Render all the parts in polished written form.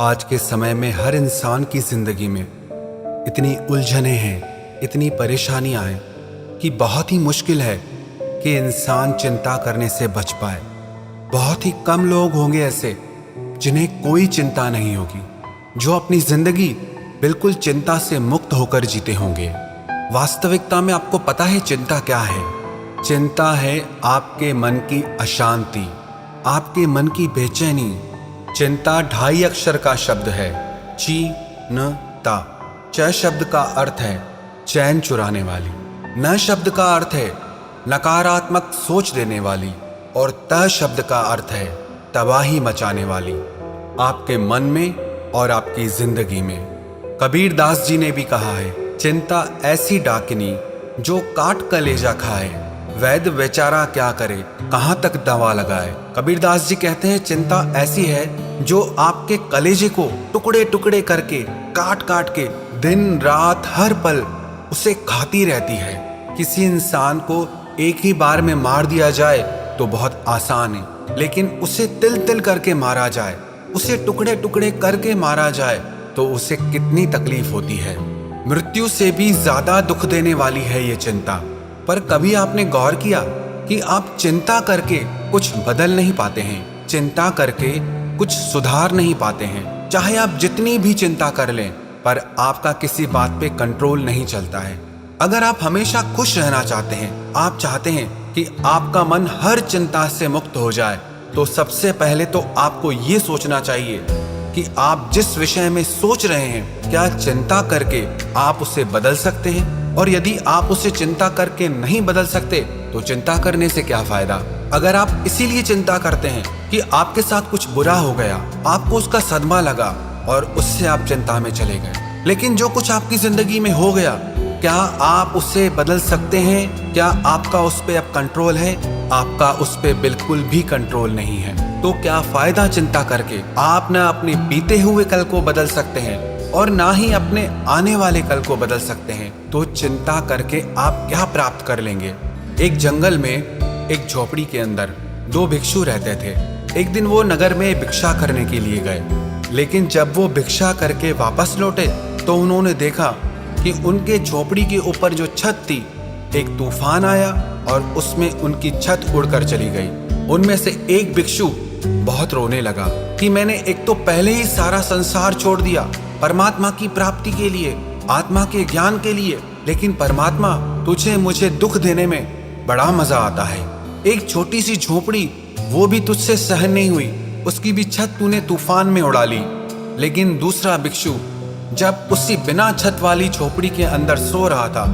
आज के समय में हर इंसान की जिंदगी में इतनी उलझनें हैं, इतनी परेशानियां हैं कि बहुत ही मुश्किल है कि इंसान चिंता करने से बच पाए। बहुत ही कम लोग होंगे ऐसे जिन्हें कोई चिंता नहीं होगी, जो अपनी जिंदगी बिल्कुल चिंता से मुक्त होकर जीते होंगे। वास्तविकता में आपको पता है चिंता क्या है? चिंता है आपके मन की अशांति, आपके मन की बेचैनी। चिंता 2.5 अक्षर का शब्द है, ची-न-ता। च शब्द का अर्थ है चैन चुराने वाली, न शब्द का अर्थ है नकारात्मक सोच देने वाली, और त शब्द का अर्थ है तबाही मचाने वाली, आपके मन में और आपकी जिंदगी में। कबीर दास जी ने भी कहा है, चिंता ऐसी डाकिनी जो काट कलेजा खाए, वैद्य बेचारा क्या करे कहाँ तक दवा लगाए। कबीर दास जी कहते हैं चिंता ऐसी है जो आपके कलेजे को टुकड़े टुकड़े करके काट काट के दिन रात हर पल उसे खाती रहती है। किसी इंसान को एक ही बार में मार दिया जाए तो बहुत आसान है, लेकिन उसे तिल तिल करके मारा जाए, उसे टुकड़े टुकड़े करके मारा जाए तो उसे कितनी तकलीफ होती है। मृत्यु से भी ज्यादा दुख देने वाली है ये चिंता। पर कभी आपने गौर किया कि आप चिंता करके कुछ बदल नहीं पाते हैं, चिंता करके कुछ सुधार नहीं पाते हैं। चाहे आप जितनी भी चिंता कर लें, पर आपका किसी बात पे कंट्रोल नहीं चलता है। अगर आप हमेशा खुश रहना चाहते हैं, आप चाहते हैं कि आपका मन हर चिंता से मुक्त हो जाए, तो सबसे पहले तो आपको ये सोचना चाहिए कि आप जिस विषय में सोच रहे हैं, क्या चिंता करके आप उसे बदल सकते हैं? और यदि आप उसे चिंता करके नहीं बदल सकते तो चिंता करने से क्या फायदा? अगर आप इसीलिए चिंता करते हैं कि आपके साथ कुछ बुरा हो गया, आपको उसका सदमा लगा और उससे आप चिंता में चले गए, लेकिन जो कुछ आपकी जिंदगी में हो गया, क्या आप उसे बदल सकते हैं? क्या आपका उस पर अब कंट्रोल है? आपका उस पर बिल्कुल भी कंट्रोल नहीं है। तो क्या फायदा चिंता करके? आप ना अपने बीते हुए कल को बदल सकते हैं और ना ही अपने आने वाले कल को बदल सकते हैं। तो चिंता करके आप क्या प्राप्त कर लेंगे? एक जंगल में एक झोपड़ी के अंदर 2 भिक्षु रहते थे। एक दिन वो नगर में भिक्षा करने के लिए गए, लेकिन जब वो भिक्षा करके वापस लौटे तो उन्होंने देखा कि उनके झोपड़ी के ऊपर जो छत थी, एक तूफान आया और उसमें उनकी छत उड़कर चली गई। उनमें से एक भिक्षु बहुत रोने लगा कि मैंने एक तो पहले ही सारा संसार छोड़ दिया परमात्मा की प्राप्ति के लिए, आत्मा के ज्ञान के लिए, लेकिन परमात्मा तुझे मुझे दुख देने में बड़ा मजा आता है। एक छोटी सी झोपड़ी वो भी तुझसे सहन नहीं हुई, उसकी भी छत तूने तूफान में उड़ा ली। लेकिन दूसरा भिक्षु जब उसी बिना छत वाली झोपड़ी के अंदर सो रहा था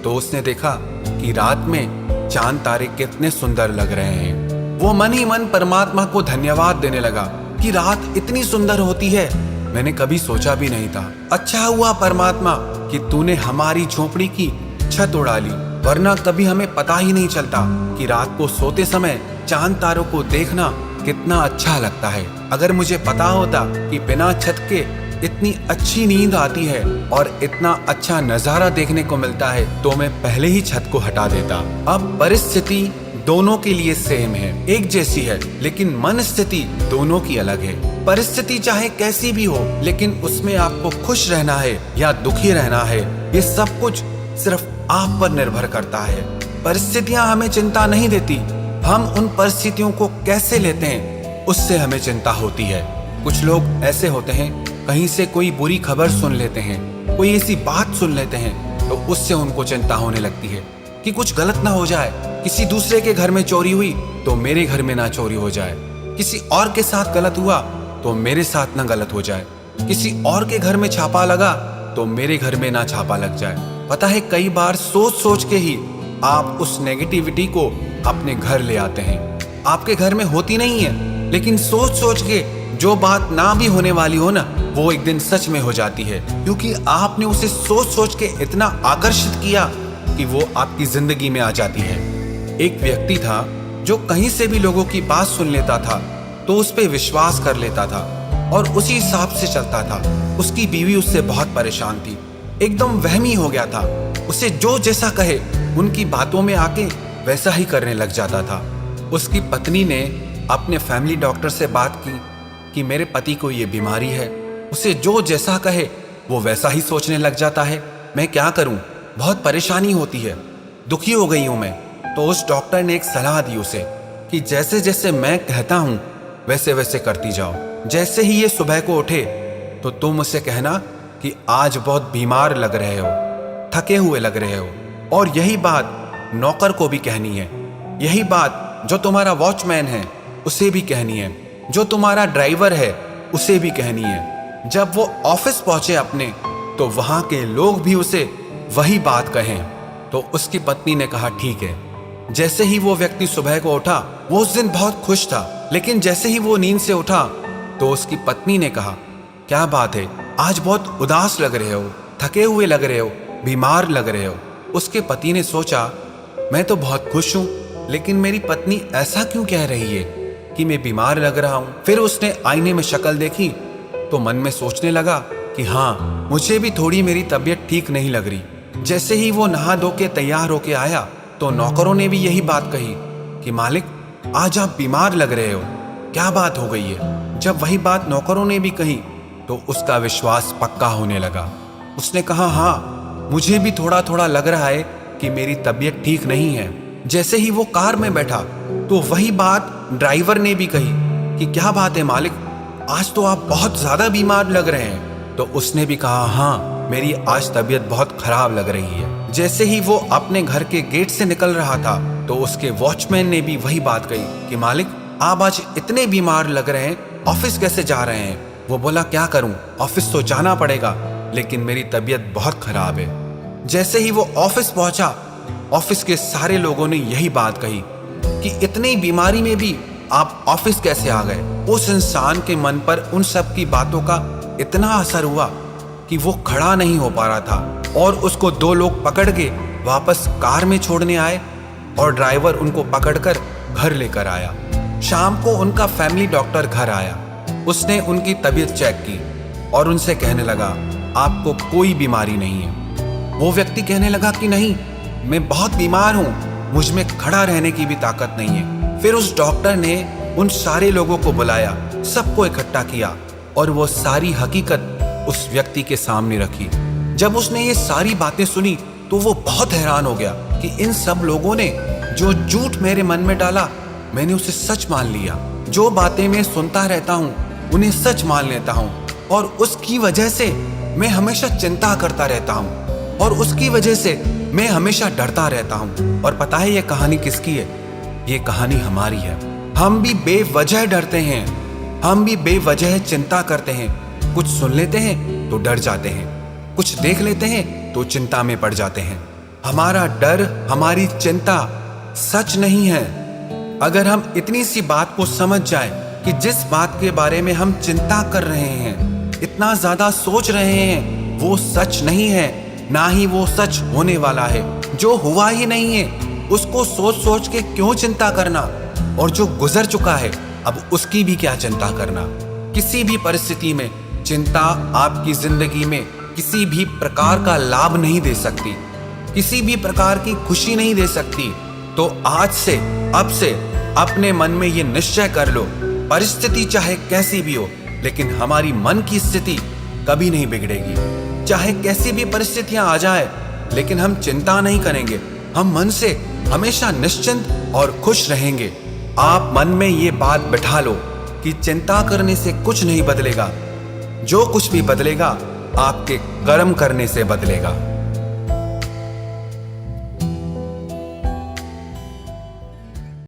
तो उसने देखा कि रात में चांद तारे कितने सुंदर लग रहे हैं। वो मन ही मन परमात्मा को धन्यवाद देने लगा कि रात इतनी सुंदर होती है, मैंने कभी सोचा भी नहीं था। अच्छा हुआ परमात्मा कि तूने हमारी झोपड़ी की छत उड़ा ली, वरना कभी हमें पता ही नहीं चलता कि रात को सोते समय चांद तारों को देखना कितना अच्छा लगता है। अगर मुझे पता होता कि बिना छत के इतनी अच्छी नींद आती है और इतना अच्छा नजारा देखने को मिलता है, तो मैं पहले ही छत को हटा देता। अब परिस्थिति दोनों के लिए सेम है, एक जैसी है, लेकिन मन स्थिति दोनों की अलग है। परिस्थिति चाहे कैसी भी हो, लेकिन उसमें आपको खुश रहना है या दुखी रहना है, ये सब कुछ सिर्फ आप पर निर्भर करता है। परिस्थितियां हमें चिंता नहीं देती, हम उन परिस्थितियों को कैसे लेते हैं उससे हमें चिंता होती है। कुछ लोग ऐसे होते हैं, कहीं से कोई बुरी खबर सुन लेते हैं, कोई ऐसी बात सुन लेते हैं तो उससे उनको चिंता होने लगती है कि कुछ गलत ना हो जाए। किसी दूसरे के घर में चोरी हुई तो मेरे घर में ना चोरी हो जाए, किसी और के साथ गलत हुआ तो मेरे साथ ना गलत हो जाए, किसी और के घर में छापा लगा तो मेरे घर में ना छापा लग जाए। पता है, कई बार सोच सोच के ही आप उस नेगेटिविटी को अपने घर ले आते हैं। आपके घर में होती नहीं है, लेकिन सोच सोच के जो बात ना भी होने वाली हो ना, वो एक दिन सच में हो जाती है, क्योंकि आपने उसे सोच सोच के इतना आकर्षित किया कि वो आपकी जिंदगी में आ जाती है। एक व्यक्ति था जो कहीं से भी लोगों की बात सुन लेता था तो उस पर विश्वास कर लेता था और उसी हिसाब से चलता था। उसकी बीवी उससे बहुत परेशान थी, एकदम वहमी हो गया था। उसे जो जैसा कहे उनकी बातों में आके वैसा ही करने लग जाता था। उसकी पत्नी ने अपने फैमिली डॉक्टर से बात की कि मेरे पति को ये बीमारी है। उसे जो जैसा कहे वो वैसा ही सोचने लग जाता है। मैं क्या करूं? बहुत परेशानी होती है, दुखी हो गई हूं मैं। तो उस डॉक्टर ने एक सलाह दी उसे कि जैसे जैसे मैं कहता हूं वैसे वैसे करती जाओ। जैसे ही ये सुबह को उठे तो तुम उसे कहना कि आज बहुत बीमार लग रहे हो, थके हुए लग रहे हो। और यही बात नौकर को भी कहनी है, यही बात जो तुम्हारा वॉचमैन है उसे भी कहनी है, जो तुम्हारा ड्राइवर है उसे भी कहनी है। जब वो ऑफिस पहुंचे अपने तो वहां के लोग भी उसे वही बात कहें। तो उसकी पत्नी ने कहा ठीक है। जैसे ही वो व्यक्ति सुबह को उठा, वो उस दिन बहुत खुश था, लेकिन जैसे ही वो नींद से उठा तो उसकी पत्नी ने कहा क्या बात है, आज बहुत उदास लग रहे हो, थके हुए लग रहे हो, बीमार लग रहे हो। उसके पति ने सोचा मैं तो बहुत खुश हूं, लेकिन मेरी पत्नी ऐसा क्यों कह रही है कि मैं बीमार लग रहा हूं। फिर उसने आईने में शक्ल देखी तो मन में सोचने लगा कि हाँ, मुझे भी थोड़ी मेरी तबीयत ठीक नहीं लग रही। जैसे ही वो नहा धो के तैयार होके आया तो नौकरों ने भी यही बात कही कि मालिक आज आप बीमार लग रहे हो, क्या बात हो गई है। जब वही बात नौकरों ने भी कही तो उसका विश्वास पक्का होने लगा। उसने कहा हाँ, मुझे भी थोड़ा थोड़ा लग रहा है कि मेरी तबीयत ठीक नहीं है। जैसे ही वो कार में बैठा तो वही बात ड्राइवर ने भी कही कि क्या बात है मालिक, आज तो आप बहुत ज्यादा बीमार लग रहे हैं। तो उसने भी कहा हाँ, मेरी आज तबीयत बहुत खराब लग रही है। जैसे ही वो अपने घर के गेट से निकल रहा था तो उसके वॉचमैन ने भी वही बात कही कि मालिक आप आज इतने बीमार लग रहे हैं, ऑफिस कैसे जा रहे हैं। वो बोला क्या करूं, ऑफिस तो जाना पड़ेगा, लेकिन मेरी तबीयत बहुत खराब है। जैसे ही वो ऑफिस पहुंचा, ऑफिस के सारे लोगों ने यही बात कही कि इतनी बीमारी में भी आप ऑफिस कैसे आ गए। उस इंसान के मन पर उन सब की बातों का इतना असर हुआ कि वो खड़ा नहीं हो पा रहा था और उसको दो लोग पकड़ के वापस कार में छोड़ने आए और ड्राइवर उनको पकड़कर घर लेकर आया। शाम को उनका फैमिली डॉक्टर घर आया। उसने उनकी तबीयत चेक की और उनसे कहने लगा आपको कोई बीमारी नहीं है। वो व्यक्ति कहने लगा कि नहीं, मैं बहुत बीमार हूं, मुझ में खड़ा रहने की भी ताकत नहीं है। फिर उस डॉक्टर ने उन सारे लोगों को बुलाया, सबको इकट्ठा किया और वो सारी हकीकत उस व्यक्ति के सामने रखी। जब उसने ये सारी बातें सुनी तो वो बहुत हैरान हो गया कि इन सब लोगों ने जो झूठ मेरे मन में डाला, मैंने उसे सच मान लिया। जो बातें मैं सुनता रहता हूँ उन्हें सच मान लेता हूँ और उसकी वजह से मैं हमेशा चिंता करता रहता हूँ और उसकी वजह से मैं हमेशा डरता रहता हूँ। और पता है ये कहानी किसकी है? ये कहानी हमारी है। हम भी बेवजह डरते हैं, हम भी बेवजह चिंता करते हैं। कुछ सुन लेते हैं तो डर जाते हैं, कुछ देख लेते हैं तो चिंता में पड़ जाते हैं। हमारा डर, हमारी चिंता सच नहीं है। अगर हम इतनी सी बात को समझ जाएं कि जिस बात के बारे में हम चिंता कर रहे हैं, इतना ज्यादा सोच रहे हैं, वो सच नहीं है, ना ही वो सच होने वाला है। जो हुआ ही नहीं है उसको सोच सोच के क्यों चिंता करना, और जो गुजर चुका है अब उसकी भी क्या चिंता करना। किसी भी परिस्थिति में चिंता आपकी जिंदगी में किसी भी प्रकार का लाभ नहीं दे सकती, किसी भी प्रकार की खुशी नहीं दे सकती। तो आज से, अब से अपने मन में ये निश्चय कर लो, परिस्थिति चाहे कैसी भी हो, लेकिन हमारी मन की स्थिति कभी नहीं बिगड़ेगी। चाहे कैसी भी परिस्थितियां आ जाए, लेकिन हम चिंता नहीं करेंगे। हम मन से हमेशा निश्चिंत और खुश रहेंगे। आप मन में ये बात बिठा लो कि चिंता करने से कुछ नहीं बदलेगा। जो कुछ भी बदलेगा आपके कर्म करने से बदलेगा।